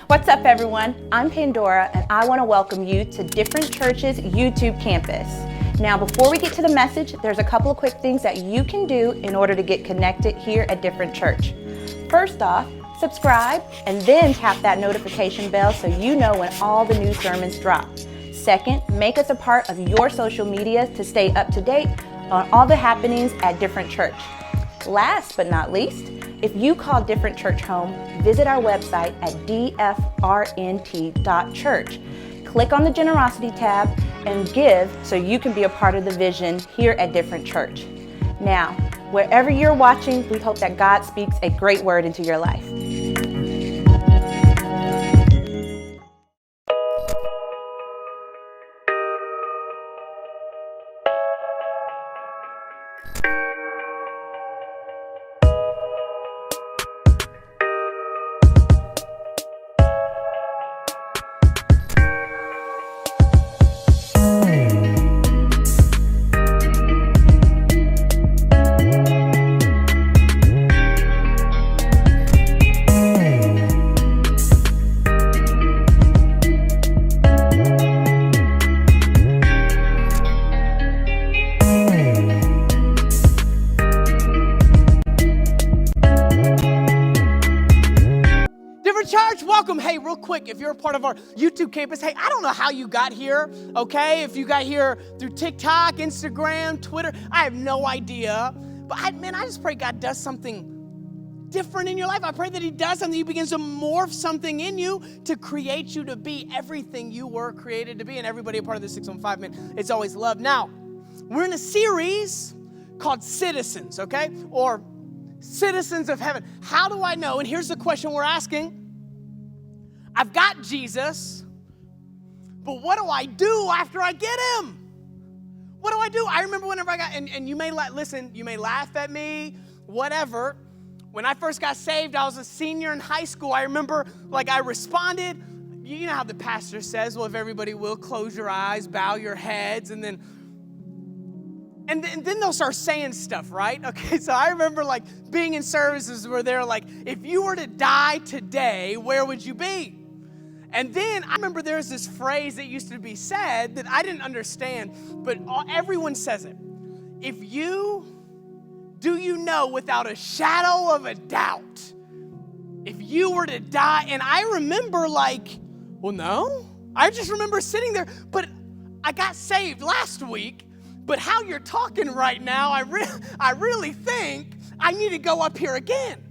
What's up, everyone? I'm Pandora, and I want to welcome you to Different Church's YouTube campus. Now, before we get to the message, there's a couple of quick things that you can do in order to get connected here at Different Church. First off, subscribe and then tap that notification bell so you know when all the new sermons drop. Second, make us a part of your social media to stay up to date on all the happenings at Different Church. Last but not least, if you call Different Church home, visit our website at dfrnt.church. Click on the Generosity tab and give so you can be a part of the vision here at Different Church. Now, wherever you're watching, we hope that God speaks a great word into your life. Real quick, if you're a part of our YouTube campus, hey, I don't know how you got here, okay? If you got here through TikTok, Instagram, Twitter, I have no idea. But I just pray God does something different in your life. I pray that He does something. He begins to morph something in you to create you to be everything you were created to be. And everybody a part of the 615 Man, it's always love. Now, we're in a series called Citizens, okay? Or Citizens of Heaven. How do I know? And here's the question we're asking. I've got Jesus, but what do I do after I get Him? What do I do? I remember whenever I got, and you may listen, you may laugh at me, whatever. When I first got saved, I was a senior in high school. I remember, I responded. You know how the pastor says, well, if everybody will, close your eyes, bow your heads, and then they'll start saying stuff, right? Okay, so I remember, being in services where they're like, if you were to die today, where would you be? And then I remember there was this phrase that used to be said that I didn't understand, but everyone says it. Do you know without a shadow of a doubt, if you were to die? And I remember well, no. I just remember sitting there, but I got saved last week, but how you're talking right now, I really think I need to go up here again.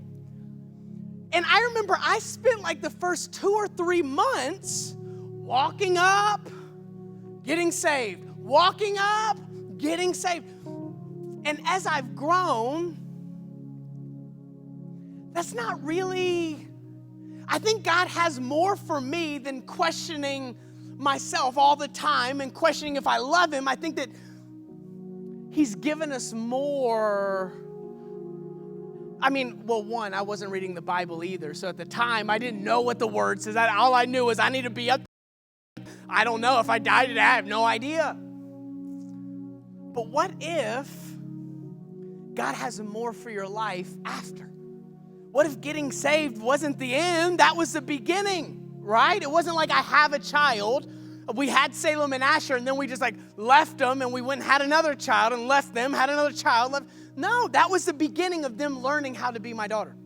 And I remember I spent the first 2 or 3 months walking up, getting saved, walking up, getting saved. And as I've grown, that's not really, I think God has more for me than questioning myself all the time and questioning if I love Him. I think that He's given us more. One, I wasn't reading the Bible either. So at the time, I didn't know what the word says. All I knew was I need to be up. I don't know. If I die today, I have no idea. But what if God has more for your life after? What if getting saved wasn't the end? That was the beginning, right? It wasn't like I have a child. We had Salem and Asher, and then we just left them, and we went and had another child and left them, had another child, left. No, that was the beginning of them learning how to be my daughter.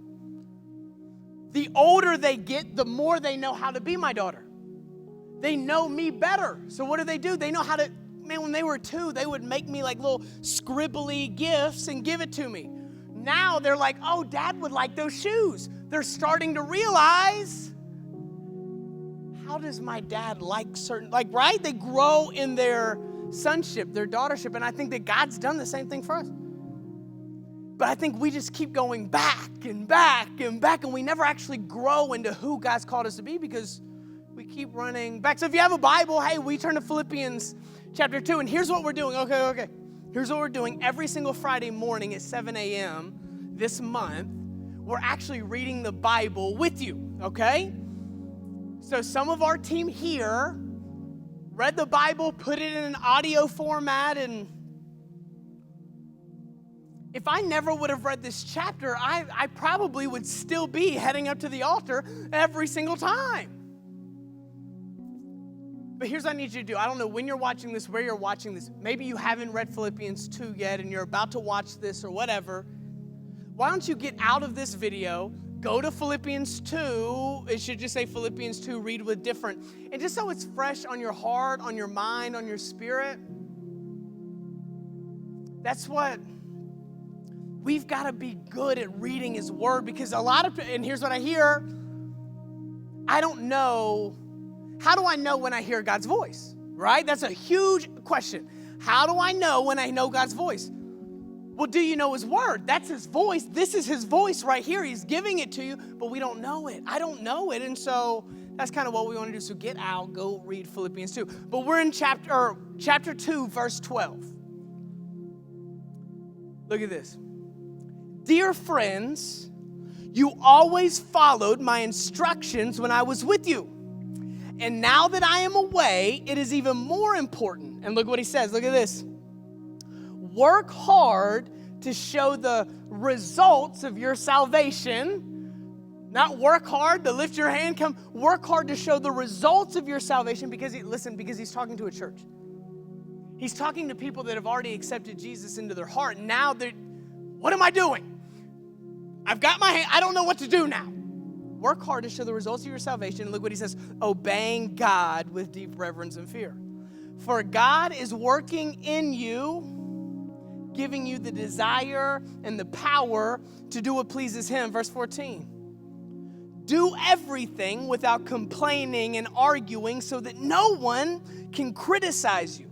The older they get, the more they know how to be my daughter. They know me better. So what do? They know how to, when they were 2, they would make me little scribbly gifts and give it to me. Now they're like, oh, Dad would like those shoes. They're starting to realize, how does my dad like certain, right? They grow in their sonship, their daughtership, and I think that God's done the same thing for us. But I think we just keep going back and back and back, and we never actually grow into who God's called us to be because we keep running back. So if you have a Bible, hey, we turn to Philippians chapter 2, and here's what we're doing. Okay. Here's what we're doing. Every single Friday morning at 7 a.m. this month, we're actually reading the Bible with you, okay? So some of our team here read the Bible, put it in an audio format, and if I never would have read this chapter, I probably would still be heading up to the altar every single time. But here's what I need you to do. I don't know when you're watching this, where you're watching this. Maybe you haven't read Philippians 2 yet and you're about to watch this or whatever. Why don't you get out of this video, go to Philippians 2. It should just say Philippians 2, read with different. And just so it's fresh on your heart, on your mind, on your spirit. That's what we've got to be good at reading his word, because and here's what I hear. I don't know. How do I know when I hear God's voice? Right? That's a huge question. How do I know when I know God's voice? Well, do you know his word? That's his voice. This is his voice right here. He's giving it to you, but we don't know it. I don't know it. And so that's kind of what we want to do. So get out, go read Philippians 2. But we're in chapter 2, verse 12. Look at this. Dear friends, you always followed my instructions when I was with you. And now that I am away, it is even more important. And look what he says. Look at this. Work hard to show the results of your salvation. Not work hard to lift your hand. Work hard to show the results of your salvation, because he's talking to a church. He's talking to people that have already accepted Jesus into their heart. Now what am I doing? I've got my hand. I don't know what to do now. Work hard to show the results of your salvation. Look what he says. Obeying God with deep reverence and fear. For God is working in you, giving you the desire and the power to do what pleases him. Verse 14. Do everything without complaining and arguing, so that no one can criticize you.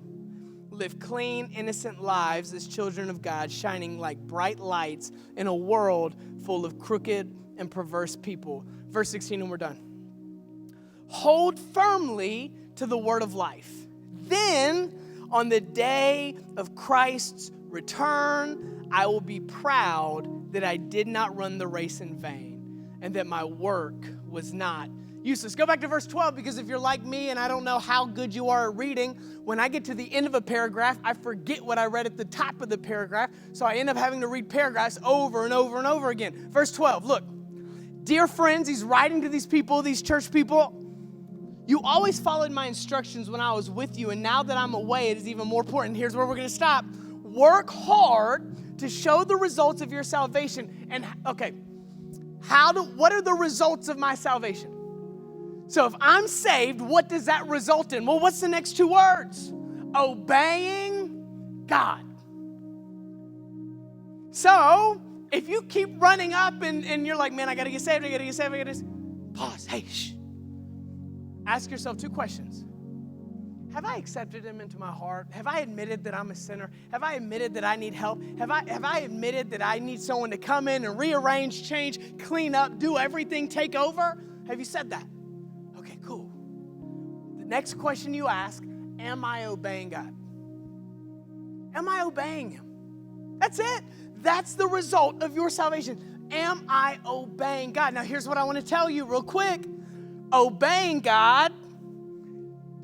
Live clean, innocent lives as children of God, shining like bright lights in a world full of crooked and perverse people. Verse 16, and we're done. Hold firmly to the word of life. Then, on the day of Christ's return, I will be proud that I did not run the race in vain and that my work was not useless. Go back to verse 12, because if you're like me and I don't know how good you are at reading, when I get to the end of a paragraph, I forget what I read at the top of the paragraph, so I end up having to read paragraphs over and over and over again. Verse 12, look. Dear friends, he's writing to these people, these church people. You always followed my instructions when I was with you, and now that I'm away, it is even more important. Here's where we're going to stop. Work hard to show the results of your salvation. And, okay, what are the results of my salvation? So if I'm saved, what does that result in? Well, what's the next two words? Obeying God. So if you keep running up and you're like, man, I got to get saved, pause, hey, shh. Ask yourself two questions. Have I accepted him into my heart? Have I admitted that I'm a sinner? Have I admitted that I need help? Have I admitted that I need someone to come in and rearrange, change, clean up, do everything, take over? Have you said that? Okay, cool. The next question you ask, am I obeying God? Am I obeying him? That's it. That's the result of your salvation. Am I obeying God? Now, here's what I want to tell you real quick. Obeying God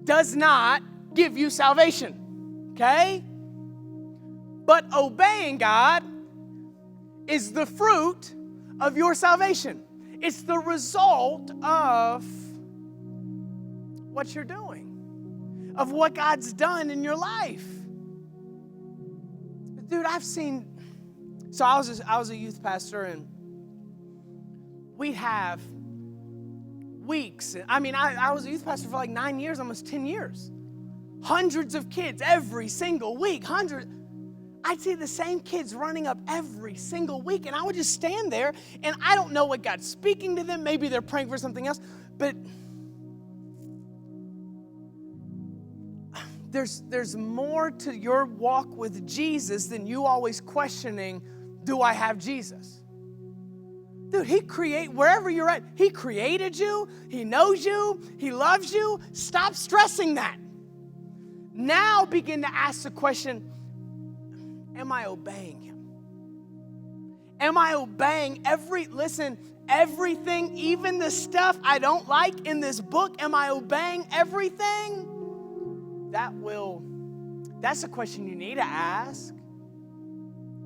does not give you salvation, okay? But obeying God is the fruit of your salvation. It's the result of what you're doing, of what God's done in your life. Dude, so I was a youth pastor, and we'd have weeks. I was a youth pastor for like 9 years, almost 10 years. Hundreds of kids every single week. I'd see the same kids running up every single week, and I would just stand there, and I don't know what God's speaking to them. Maybe they're praying for something else, but there's more to your walk with Jesus than you always questioning, do I have Jesus? Dude, wherever you're at, he created you, he knows you, he loves you. Stop stressing that. Now begin to ask the question, am I obeying him? Am I obeying everything, even the stuff I don't like in this book? Am I obeying everything? That's a question you need to ask.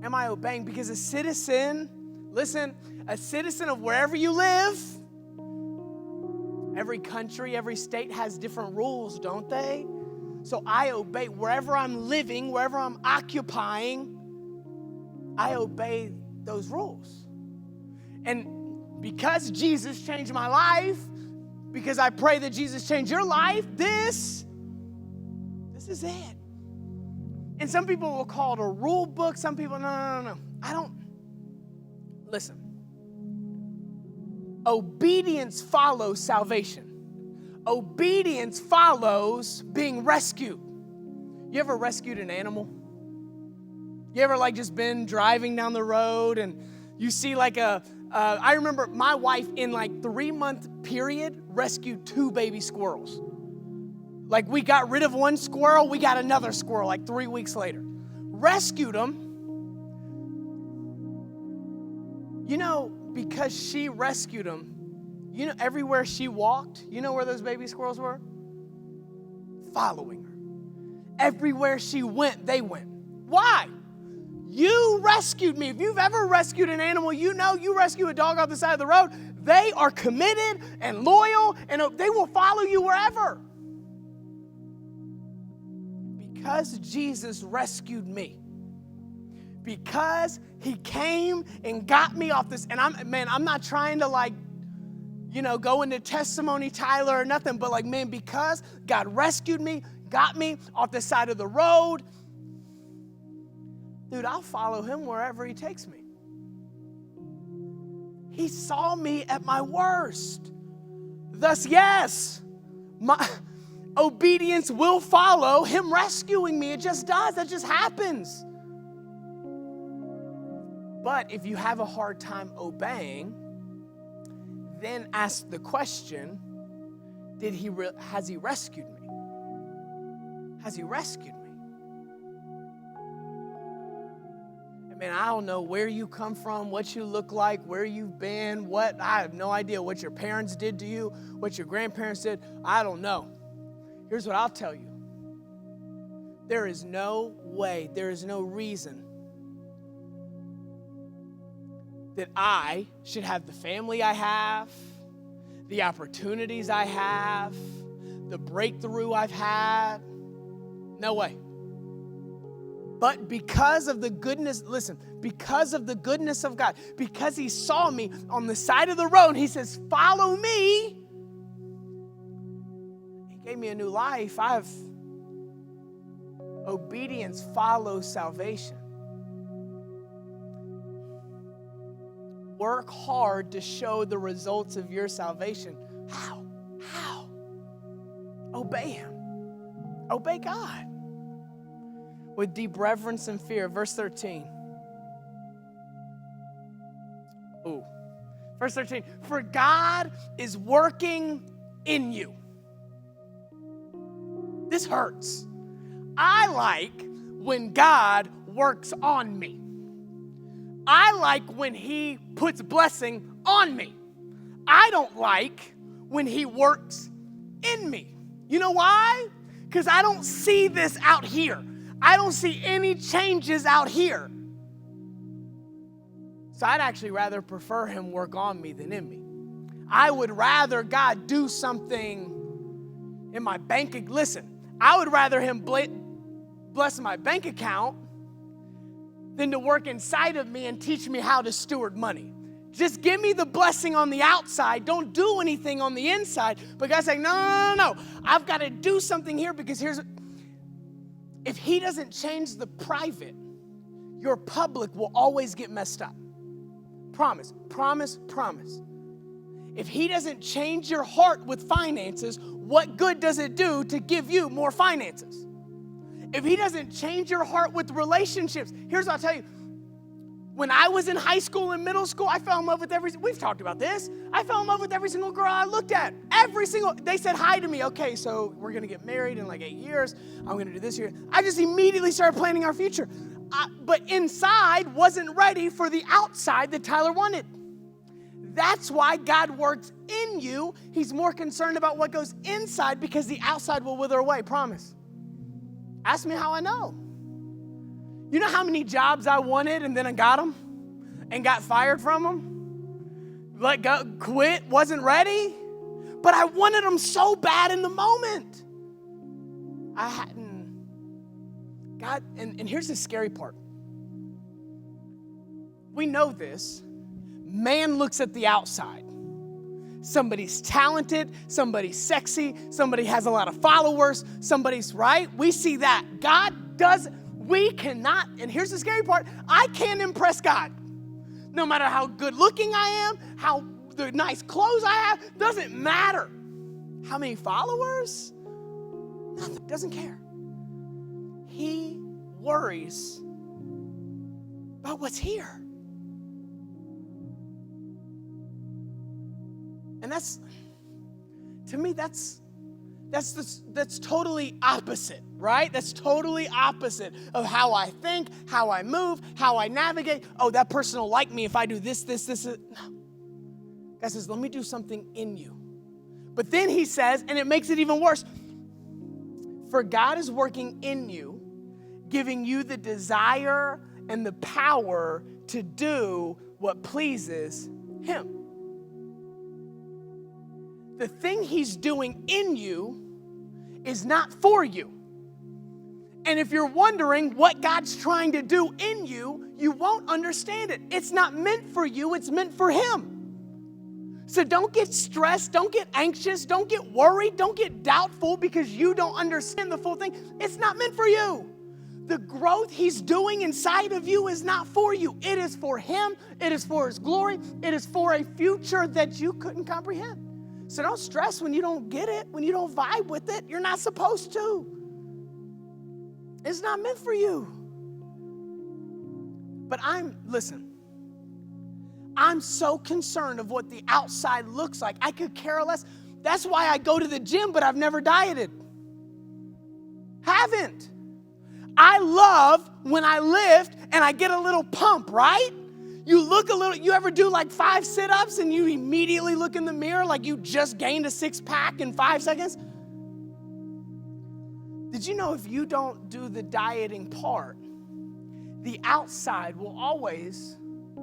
Am I obeying? Because a citizen of wherever you live, Every country, every state has different rules, don't they? So I obey wherever I'm living, wherever I'm occupying, I obey those rules. And because Jesus changed my life, because I pray that Jesus changed your life, this is it. And some people will call it a rule book. Some people, no. I don't. Listen. Obedience follows salvation. Obedience follows being rescued. You ever rescued an animal? You ever just been driving down the road and you see I remember my wife in 3-month period rescued 2 baby squirrels. We got rid of one squirrel, we got another squirrel 3 weeks later. Rescued them. Because she rescued them, everywhere she walked, where those baby squirrels were? Following her. Everywhere she went, they went. Why? You rescued me. If you've ever rescued an animal, you rescue a dog off the side of the road, they are committed and loyal, and they will follow you wherever. Because Jesus rescued me, because he came and got me off this, and I'm not trying to go into testimony, Tyler, or nothing, but because God rescued me, got me off the side of the road, dude, I'll follow him wherever he takes me. He saw me at my worst. Thus, yes, my obedience will follow him rescuing me. It just does. That just happens. But if you have a hard time obeying, then ask the question, has he rescued me? Has he rescued me? And man, I don't know where you come from, what you look like, where you've been, I have no idea what your parents did to you, what your grandparents did. I don't know. Here's what I'll tell you. There is no way, there is no reason that I should have the family I have, the opportunities I have, the breakthrough I've had. No way. But because of the goodness, because of the goodness of God, because he saw me on the side of the road, he says, follow me. He gave me a new life. Obedience follows salvation. Work hard to show the results of your salvation. How? Obey him. Obey God. With deep reverence and fear. Verse 13. Verse 13. For God is working in you. This hurts. I like when God works on me. I like when he puts blessing on me. I don't like when he works in me. You know why? Because I don't see this out here. I don't see any changes out here. So I'd actually rather prefer him work on me than in me. I would rather God do something in my bank. Listen, I would rather him bless my bank account than to work inside of me and teach me how to steward money. Just give me the blessing on the outside. Don't do anything on the inside. But God's saying, no. I've got to do something here because if he doesn't change the private, your public will always get messed up. Promise. If he doesn't change your heart with finances, what good does it do to give you more finances? If he doesn't change your heart with relationships, here's what I'll tell you. When I was in high school and middle school, I fell in love with we've talked about this. I fell in love with every single girl I looked at. They said hi to me. Okay, so we're going to get married in 8 years. I'm going to do this year. I just immediately started planning our future. But inside wasn't ready for the outside that Tyler wanted. That's why God works in you. He's more concerned about what goes inside because the outside will wither away, promise. Ask me how I know. You know how many jobs I wanted and then I got them and got fired from them? Let go, quit, wasn't ready? But I wanted them so bad in the moment. I hadn't. God, and here's the scary part. We know this. Man looks at the outside. Somebody's talented, somebody's sexy, somebody has a lot of followers, somebody's right. We see that. God does, we cannot, and here's the scary part, I can't impress God. No matter how good looking I am, how the nice clothes I have, doesn't matter. How many followers? Nothing, doesn't care. He worries about what's here. And that's, to me, that's totally opposite, right? That's totally opposite of how I think, how I move, how I navigate. Oh, that person will like me if I do this. No. God says, let me do something in you. But then he says, and it makes it even worse, for God is working in you, giving you the desire and the power to do what pleases him. The thing he's doing in you is not for you. And if you're wondering what God's trying to do in you, you won't understand it. It's not meant for you, it's meant for him. So don't get stressed, don't get anxious, don't get worried, don't get doubtful because you don't understand the full thing. It's not meant for you. The growth he's doing inside of you is not for you. It is for him, it is for his glory, it is for a future that you couldn't comprehend. So don't stress when you don't get it, when you don't vibe with it. You're not supposed to. It's not meant for you. But listen, I'm so concerned of what the outside looks like. I could care less. That's why I go to the gym, but I've never dieted. Haven't. I love when I lift and I get a little pump, right? You ever do like 5 sit-ups and you immediately look in the mirror like you just gained a 6-pack in 5 seconds? Did you know if you don't do the dieting part, the outside will always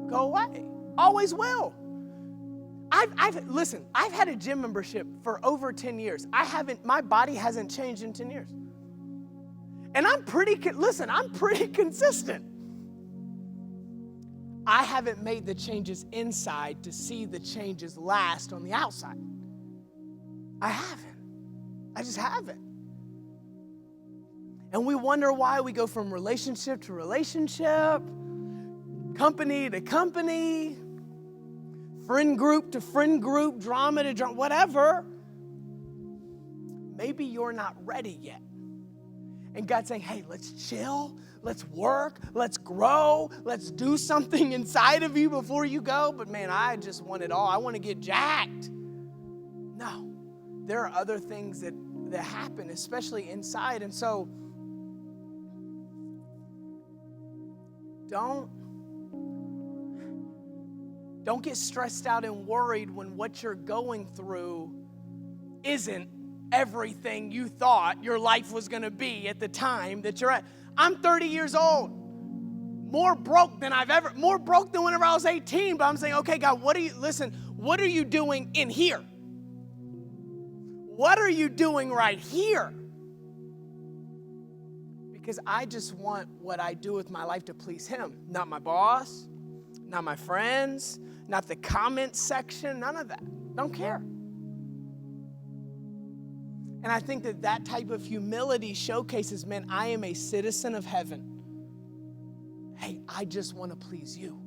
go away? Always will. Listen, I've had a gym membership for over 10 years. My body hasn't changed in 10 years. And I'm pretty consistent. I haven't made the changes inside to see the changes last on the outside. I haven't. I just haven't. And we wonder why we go from relationship to relationship, company to company, friend group to friend group, drama to drama, whatever. Maybe you're not ready yet. And God's saying, hey, let's chill, let's work, let's grow, let's do something inside of you before you go. But man, I just want it all. I want to get jacked. No, there are other things that happen, especially inside. And so don't get stressed out and worried when what you're going through isn't everything you thought your life was going to be at the time that you're at. I'm 30 years old, more broke than whenever I was 18, but I'm saying, okay, God, what are you doing in here? What are you doing right here? Because I just want what I do with my life to please him, not my boss, not my friends, not the comment section, none of that. Don't care. And I think that type of humility showcases, man, I am a citizen of heaven. Hey, I just want to please you.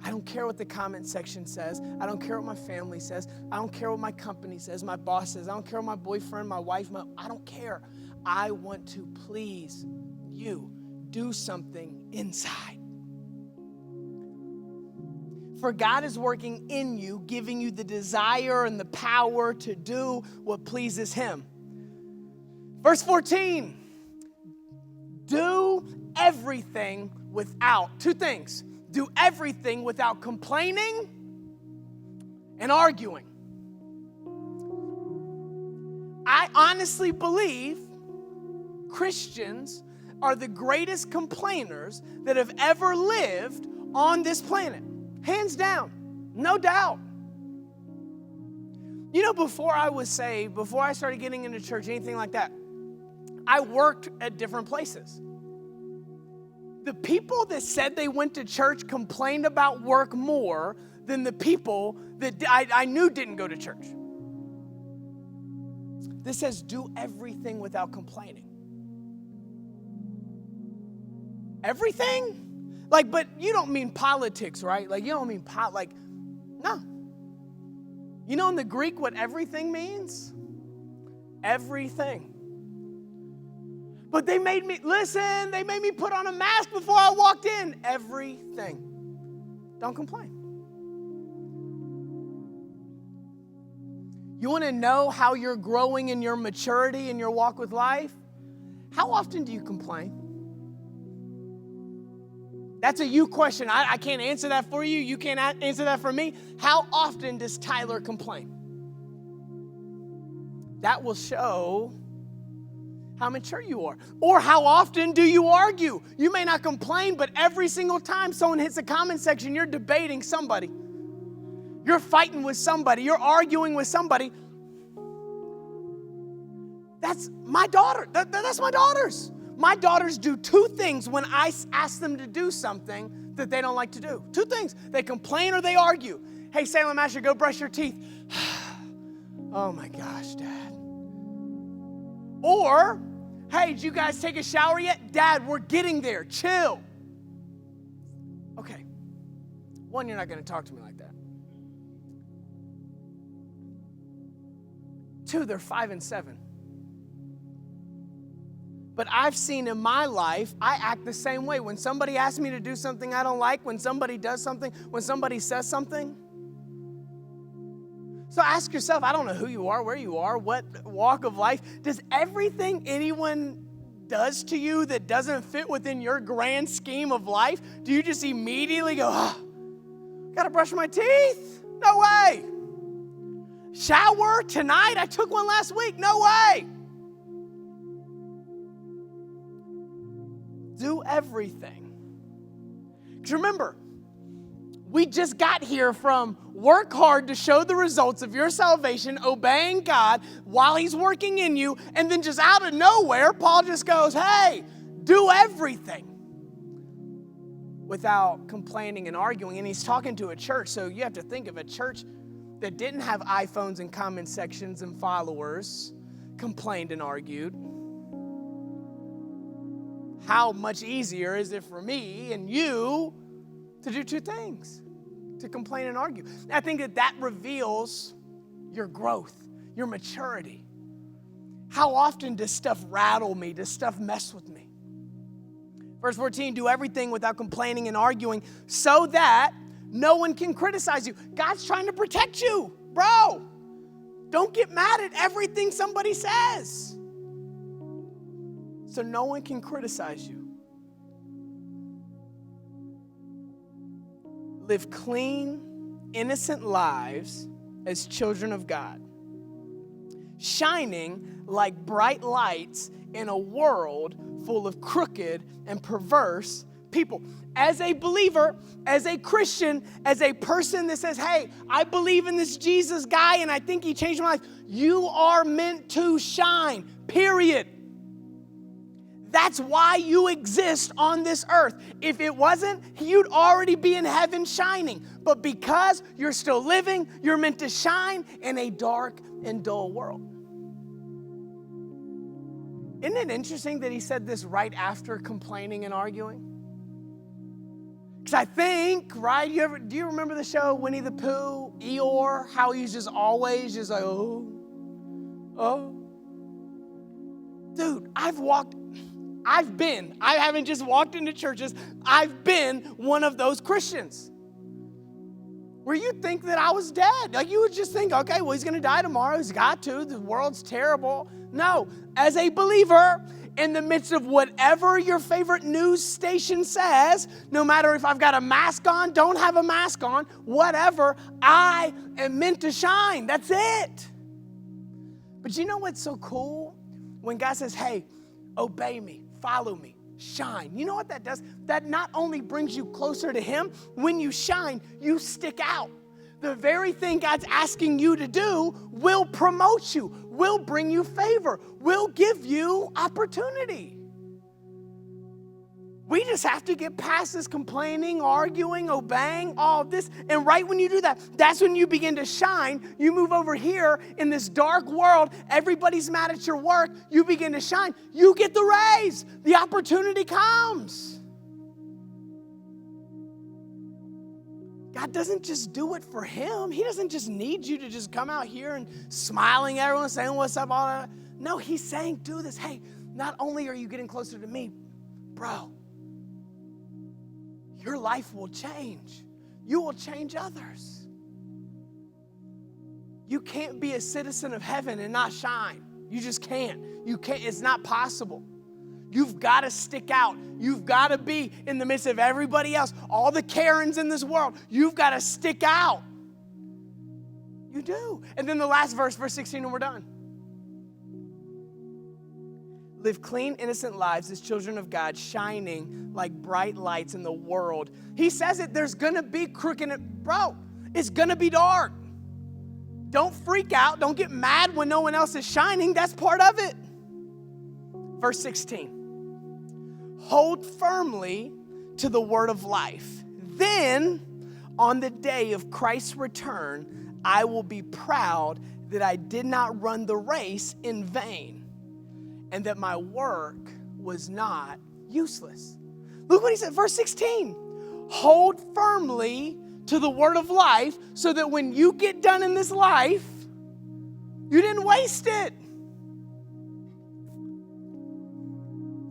I don't care what the comment section says. I don't care what my family says. I don't care what my company says, my boss says. I don't care what my boyfriend, my wife, I don't care. I want to please you. Do something inside. For God is working in you, giving you the desire and the power to do what pleases him. Verse 14, do everything without, 2 things. Do everything without complaining and arguing. I honestly believe Christians are the greatest complainers that have ever lived on this planet. Hands down, no doubt. You know, before I was saved, before I started getting into church, anything like that, I worked at different places. The people that said they went to church complained about work more than the people that I knew didn't go to church. This says, do everything without complaining. Everything? Like, but you don't mean politics, right? Like, you don't mean no. You know in the Greek what everything means? Everything. But they made me put on a mask before I walked in. Everything. Don't complain. You want to know how you're growing in your maturity in your walk with life? How often do you complain? That's a you question. I can't answer that for you. You can't answer that for me. How often does Tyler complain? That will show how mature you are. Or how often do you argue? You may not complain, but every single time someone hits the comment section, you're debating somebody. You're fighting with somebody. You're arguing with somebody. That's my daughter. That's my daughters. My daughters do two things when I ask them to do something that they don't like to do. Two things. They complain or they argue. Hey, Salem Asher, go brush your teeth. Oh my gosh, Dad. Or, hey, did you guys take a shower yet? Dad, we're getting there. Chill. Okay. One, you're not going to talk to me like that. Two, they're 5 and 7. But I've seen in my life, I act the same way. When somebody asks me to do something I don't like, when somebody does something, when somebody says something. So ask yourself, I don't know who you are, where you are, what walk of life. Does everything anyone does to you that doesn't fit within your grand scheme of life, do you just immediately go, gotta brush my teeth? No way. Shower tonight? I took one last week. No way. Do everything. Because remember, we just got here from work hard to show the results of your salvation, obeying God while He's working in you, and then just out of nowhere, Paul just goes, hey, do everything without complaining and arguing. And he's talking to a church, so you have to think of a church that didn't have iPhones and comment sections and followers, complained and argued. How much easier is it for me and you to do two things? To complain and argue. I think that reveals your growth, your maturity. How often does stuff rattle me? Does stuff mess with me? Verse 14, do everything without complaining and arguing so that no one can criticize you. God's trying to protect you, bro. Don't get mad at everything somebody says. So no one can criticize you. Live clean, innocent lives as children of God, shining like bright lights in a world full of crooked and perverse people. As a believer, as a Christian, as a person that says, hey, I believe in this Jesus guy and I think he changed my life, you are meant to shine, period. That's why you exist on this earth. If it wasn't, you'd already be in heaven shining. But because you're still living, you're meant to shine in a dark and dull world. Isn't it interesting that he said this right after complaining and arguing? Because I think, right, do you remember the show Winnie the Pooh, Eeyore, how he's just always just like, oh. Dude, I haven't just walked into churches, I've been one of those Christians. Where you think that I was dead. Like you would just think, okay, well, he's going to die tomorrow. He's got to. The world's terrible. No, as a believer, in the midst of whatever your favorite news station says, no matter if I've got a mask on, don't have a mask on, whatever, I am meant to shine. That's it. But you know what's so cool? When God says, hey, obey me, follow me, shine. You know what that does? That not only brings you closer to Him, when you shine, you stick out. The very thing God's asking you to do will promote you, will bring you favor, will give you opportunity. We just have to get past this complaining, arguing, obeying, all of this. And right when you do that, that's when you begin to shine. You move over here in this dark world. Everybody's mad at your work. You begin to shine. You get the raise. The opportunity comes. God doesn't just do it for him. He doesn't just need you to just come out here and smiling at everyone, saying what's up, all that. No, he's saying do this. Hey, not only are you getting closer to me, bro, your life will change. You will change others. You can't be a citizen of heaven and not shine. You just can't. You can't. It's not possible. You've got to stick out. You've got to be in the midst of everybody else, all the Karens in this world. You've got to stick out. You do. And then the last verse, verse 16, and we're done. Live clean, innocent lives as children of God, shining like bright lights in the world. He says it, there's going to be crooked. Bro, it's going to be dark. Don't freak out. Don't get mad when no one else is shining. That's part of it. Verse 16. Hold firmly to the word of life. Then, on the day of Christ's return, I will be proud that I did not run the race in vain, and that my work was not useless. Look what he said, verse 16. Hold firmly to the word of life so that when you get done in this life, you didn't waste it.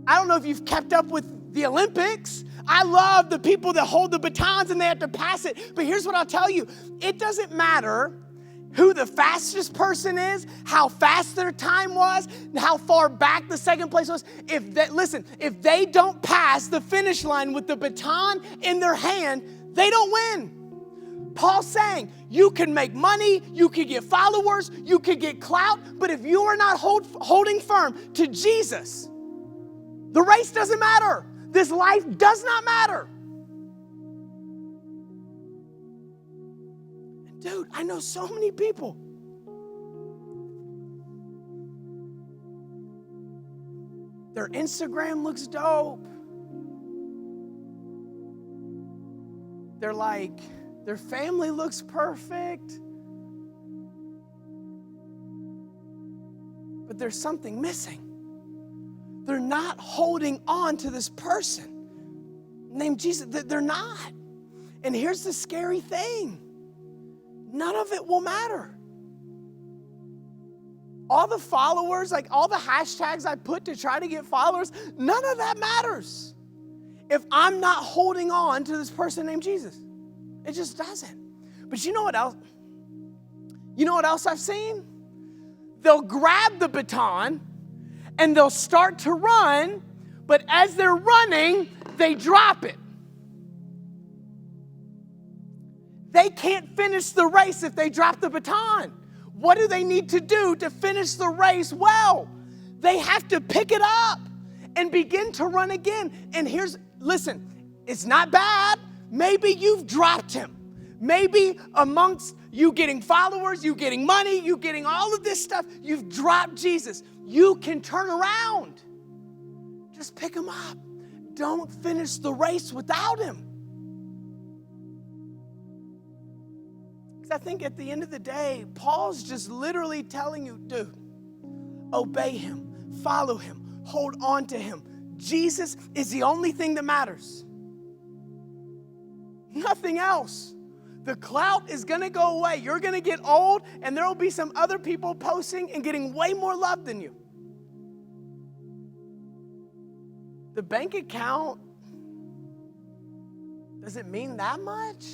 I don't know if you've kept up with the Olympics. I love the people that hold the batons and they have to pass it. But here's what I'll tell you. It doesn't matter who the fastest person is, how fast their time was, how far back the second place was. If they don't pass the finish line with the baton in their hand, they don't win. Paul's saying you can make money, you can get followers, you can get clout, but if you are not holding firm to Jesus, the race doesn't matter. This life does not matter. Dude, I know so many people. Their Instagram looks dope. They're like, their family looks perfect. But there's something missing. They're not holding on to this person named Jesus. They're not. And here's the scary thing. None of it will matter. All the followers, like all the hashtags I put to try to get followers, none of that matters if I'm not holding on to this person named Jesus. It just doesn't. But you know what else? You know what else I've seen? They'll grab the baton and they'll start to run, but as they're running, they drop it. They can't finish the race if they drop the baton. What do they need to do to finish the race well? They have to pick it up and begin to run again. And listen, it's not bad. Maybe you've dropped him. Maybe amongst you getting followers, you getting money, you getting all of this stuff, you've dropped Jesus. You can turn around. Just pick him up. Don't finish the race without him. I think at the end of the day, Paul's just literally telling you, dude, obey him, follow him, hold on to him. Jesus is the only thing that matters. Nothing else. The clout is going to go away. You're going to get old, and there will be some other people posting and getting way more love than you. The bank account doesn't mean that much.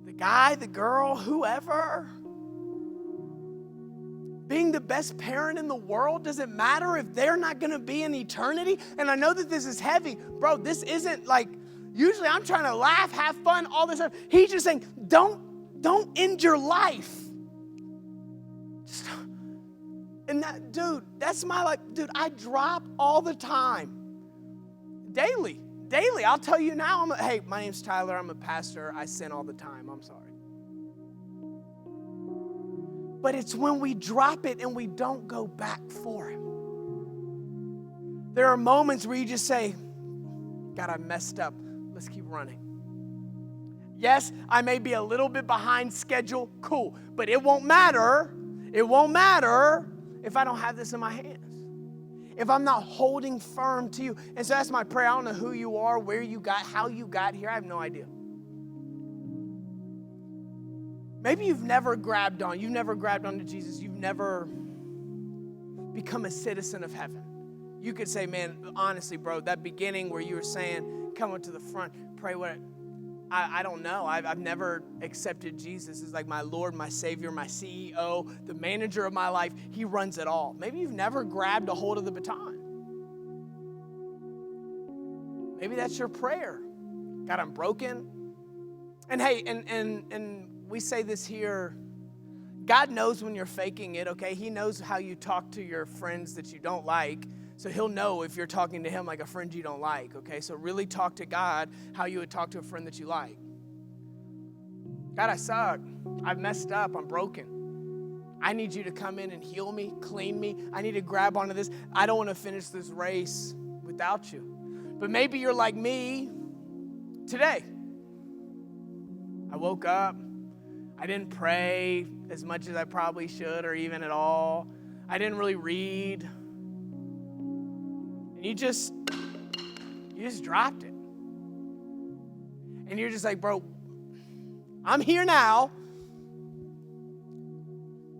The guy, the girl, whoever. Being the best parent in the world doesn't matter if they're not going to be in eternity. And I know that this is heavy. Bro, this isn't like, usually I'm trying to laugh, have fun, all this stuff. He's just saying, don't end your life. And that, dude, that's my life. Dude, I drop all the time. Daily. I'll tell you now, hey, my name's Tyler. I'm a pastor. I sin all the time. I'm sorry. But it's when we drop it and we don't go back for him. There are moments where you just say, God, I messed up. Let's keep running. Yes, I may be a little bit behind schedule. Cool. But it won't matter. It won't matter if I don't have this in my hands. If I'm not holding firm to you. And so that's my prayer. I don't know who you are, where you got, how you got here. I have no idea. Maybe you've never grabbed onto Jesus. You've never become a citizen of heaven. You could say, man, honestly, bro, that beginning where you were saying, come up to the front, pray what, I don't know. I've never accepted Jesus as like my Lord, my Savior, my CEO, the manager of my life. He runs it all. Maybe you've never grabbed a hold of the baton. Maybe that's your prayer. God, I'm broken. And hey, and we say this here, God knows when you're faking it, okay? He knows how you talk to your friends that you don't like. So he'll know if you're talking to him like a friend you don't like, okay? So really talk to God how you would talk to a friend that you like. God, I suck. I've messed up. I'm broken. I need you to come in and heal me, clean me. I need to grab onto this. I don't want to finish this race without you. But maybe you're like me today. I woke up. I didn't pray as much as I probably should or even at all. I didn't really read. You just dropped it. And you're just like, bro, I'm here now.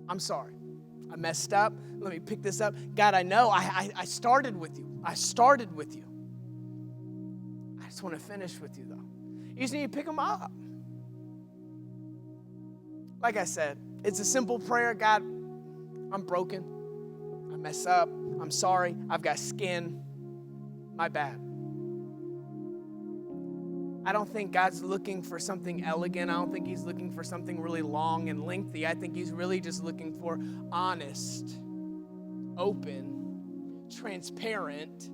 I'm sorry. I messed up. Let me pick this up. God, I know I started with you. I just want to finish with you, though. You just need to pick them up. Like I said, it's a simple prayer. God, I'm broken. I mess up. I'm sorry. I've got skin. My bad. I don't think God's looking for something elegant. I don't think he's looking for something really long and lengthy. I think he's really just looking for honest, open, transparent.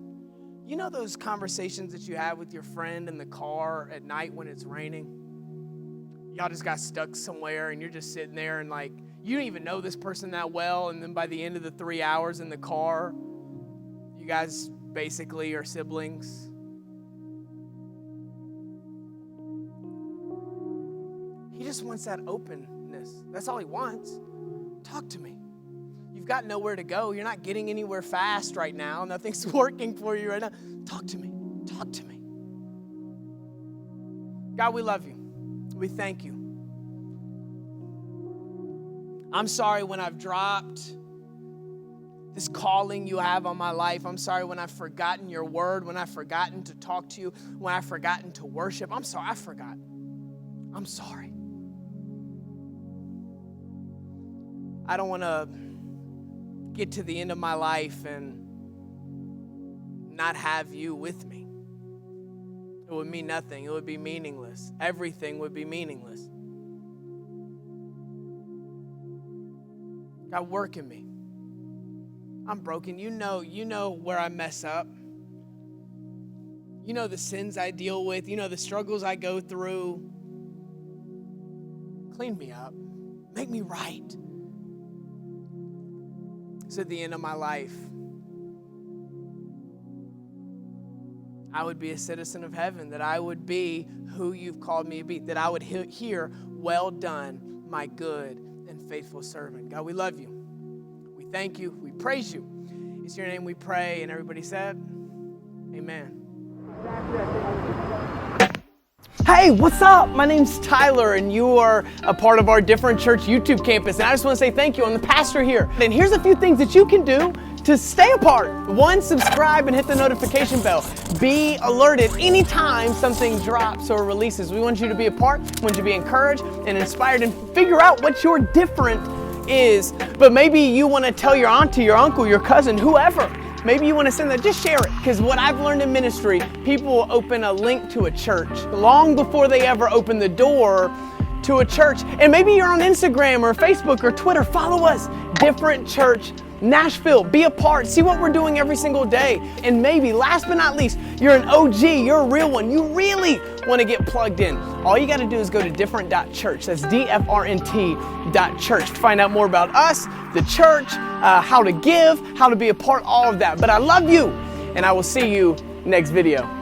You know those conversations that you have with your friend in the car at night when it's raining? Y'all just got stuck somewhere and you're just sitting there and like, you don't even know this person that well. And then by the end of the 3 hours in the car, you guys basically are siblings. He just wants that openness. That's all he wants. Talk to me. You've got nowhere to go. You're not getting anywhere fast right now. Nothing's working for you right now. Talk to me. Talk to me. God, we love you. We thank you. I'm sorry when I've dropped this calling you have on my life. I'm sorry when I've forgotten your word, when I've forgotten to talk to you, when I've forgotten to worship. I'm sorry, I forgot. I'm sorry. I don't want to get to the end of my life and not have you with me. It would mean nothing. It would be meaningless. Everything would be meaningless. God, work in me. I'm broken. You know where I mess up. You know the sins I deal with. You know the struggles I go through. Clean me up. Make me right. So at the end of my life, I would be a citizen of heaven, that I would be who you've called me to be, that I would hear, well done, my good and faithful servant. God, we love you. We thank you. We praise you. It's your name we pray. And everybody said, amen. Hey, what's up? My name's Tyler, and you are a part of our Different Church YouTube campus. And I just want to say thank you. I'm the pastor here. And here's a few things that you can do to stay a part. 1, subscribe and hit the notification bell. Be alerted anytime something drops or releases. We want you to be a part. We want you to be encouraged and inspired and figure out what your different is. But maybe you want to tell your auntie, your uncle, your cousin, whoever. Maybe you want to send that. Just share it. Because what I've learned in ministry, people will open a link to a church long before they ever open the door to a church. And maybe you're on Instagram or Facebook or Twitter. Follow us, Different Church Nashville, be a part, see what we're doing every single day. And maybe, last but not least, you're an OG, you're a real one. You really want to get plugged in. All you got to do is go to different.church. That's DFRNT.church to find out more about us, the church, how to give, how to be a part, all of that. But I love you, and I will see you next video.